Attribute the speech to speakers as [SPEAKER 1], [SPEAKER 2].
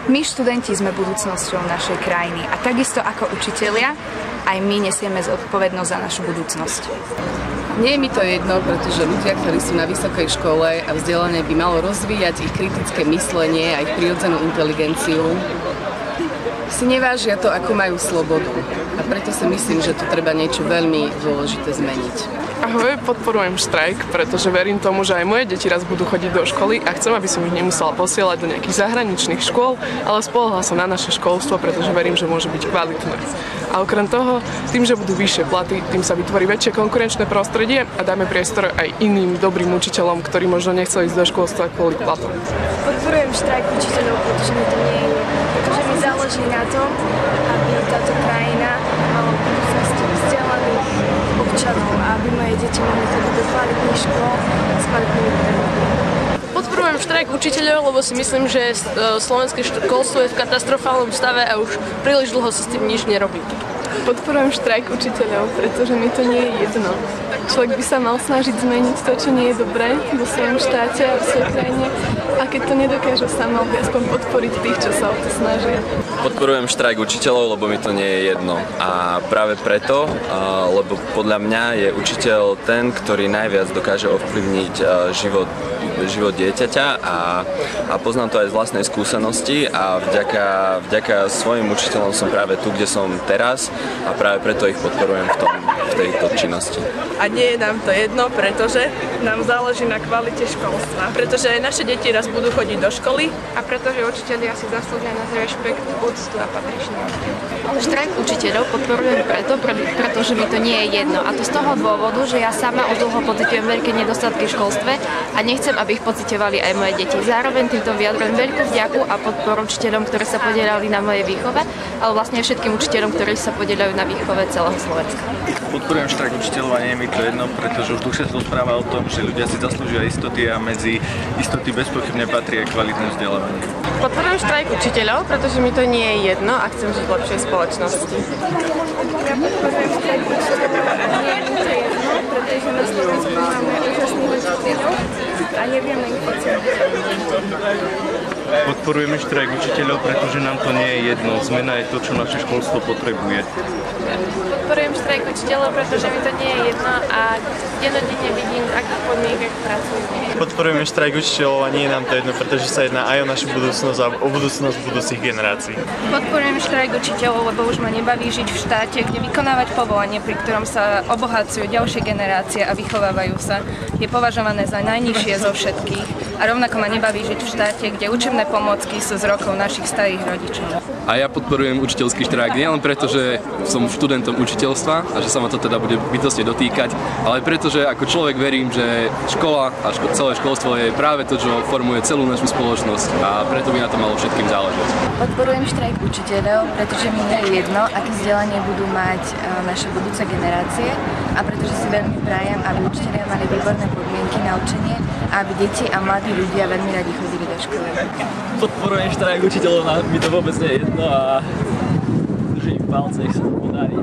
[SPEAKER 1] My študenti sme budúcnosťou našej krajiny a takisto ako učitelia, aj my nesieme zodpovednosť za našu budúcnosť.
[SPEAKER 2] Nie je mi to jedno, pretože ľudia, ktorí sú na vysokej škole a vzdelanie by malo rozvíjať ich kritické myslenie a ich prirodzenú inteligenciu, si nevážia to, ako majú slobodu. A preto si myslím, že tu treba niečo veľmi dôležité zmeniť.
[SPEAKER 3] Ahoj, podporujem štrajk, pretože verím tomu, že aj moje deti raz budú chodiť do školy a chcem, aby som ich nemusela posielať do nejakých zahraničných škôl, ale spoľahlám som na naše školstvo, pretože verím, že môže byť kvalitné. A okrem toho, tým, že budú vyššie platy, tým sa vytvorí väčšie konkurenčné prostredie a dáme priestor aj iným dobrým učiteľom, ktorí možno nechceli ísť do školstva kvôli platom.
[SPEAKER 4] Podporujem štrajk učiteľov, pretože mi to nie je, pretože mi záleží na tom, aby táto krajina mala v budúcnosti vzdelaných občanov a aby moje deti mohli chodiť do kvalitných škôl s kvalitnými pedagógmi.
[SPEAKER 5] Podporujem štrajk učiteľov, lebo si myslím, že slovenské školstvo je v katastrofálnom stave a už príliš dlho sa s tým nič nerobí.
[SPEAKER 3] Podporujem štrajk učiteľov, pretože mi to nie je jedno. Človek by sa mal snažiť zmeniť to, čo nie je dobré vo svojom štáte a v svojej krajine. A keď to nedokáže sám, mal by aspoň podporiť tých, čo sa o to snažia.
[SPEAKER 6] Podporujem štrajk učiteľov, lebo mi to nie je jedno. A práve preto, lebo podľa mňa je učiteľ ten, ktorý najviac dokáže ovplyvniť život dieťaťa a poznám to aj z vlastnej skúsenosti a vďaka svojim učiteľom som práve tu, kde som teraz a práve preto ich podporujem v tejto činnosti.
[SPEAKER 5] A nie je nám to jedno, pretože nám záleží na kvalite školstva. Pretože aj naše deti raz budú chodiť do školy.
[SPEAKER 4] A pretože učitelia si zaslúžia na rešpekt, úctu a patričnosť.
[SPEAKER 7] Štrajk učiteľov podporujem pretože mi to nie je jedno. A to z toho dôvodu, že ja sama už dlho pociťujem veľké nedostatky v školstve a nechcem, aby ich pociťovali aj moje deti. Zároveň týmto vyjadrujem veľkú vďaku a podporu učiteľom, ktorí sa podieľali na mojej výchove, ale vlastne všetkým učiteľom, ktorí sa podieľajú na výchove celého Slovenska.
[SPEAKER 8] Podporujem štrajk učiteľov a nie je mi to jedno, pretože už dlhšie sa rozpráva o tom, že ľudia si zaslúžia istoty a medzi istoty bezpochybne patrí aj kvalitné vzdelávanie.
[SPEAKER 5] Podporujem štrajk učiteľov, pretože mi to nie je jedno a chcem žiť v lepšej spoločnosti.
[SPEAKER 4] Ja podporujem štrajk učiteľov a nie je mi to jedno, pretože na Slovensku máme úžasných učiteľov a nevieme ich oceniť.
[SPEAKER 8] Podporujeme štrajk učiteľov, pretože nám to nie je jedno. Zmena je to, čo naše školstvo potrebuje.
[SPEAKER 5] Podporujem štrajk učiteľov, pretože mi to nie je jedno a dennodenne vidím, v akých podmienkach pracujú.
[SPEAKER 8] Podporujeme štrajk učiteľov a nie je nám to jedno, pretože sa jedná aj o našu budúcnosť a o budúcnosť budúcich generácií.
[SPEAKER 1] Podporujem štrajk učiteľov, lebo už ma nebaví žiť v štáte, kde vykonávať povolanie, pri ktorom sa obohacujú ďalšie generácie a vychovávajú sa, je považované za najnižšie zo všetkých. A rovnako ma nebaví žiť v štáte, kde učebné pomôcky sú z rokov našich starých rodičov.
[SPEAKER 9] A ja podporujem učiteľský štrajk nielen preto, že som študentom učiteľstva a že sa ma to teda bude bytostne dotýkať, ale preto, že ako človek verím, že škola a celé školstvo je práve to, čo formuje celú našu spoločnosť a preto by na to malo všetkým záležať.
[SPEAKER 7] Podporujem štrajk učiteľov, pretože mi nie je jedno, aké vzdelanie budú mať naše budúce generácie a pretože si veľmi prajem, aby učitelia mali výborné podmienky na učenie a aby deti a mladí ľudia veľmi radi chodili do školy.
[SPEAKER 10] Podporujem štrajk učiteľov, mi to vôbec nie je jedno a držím palce, nech sa to podarí.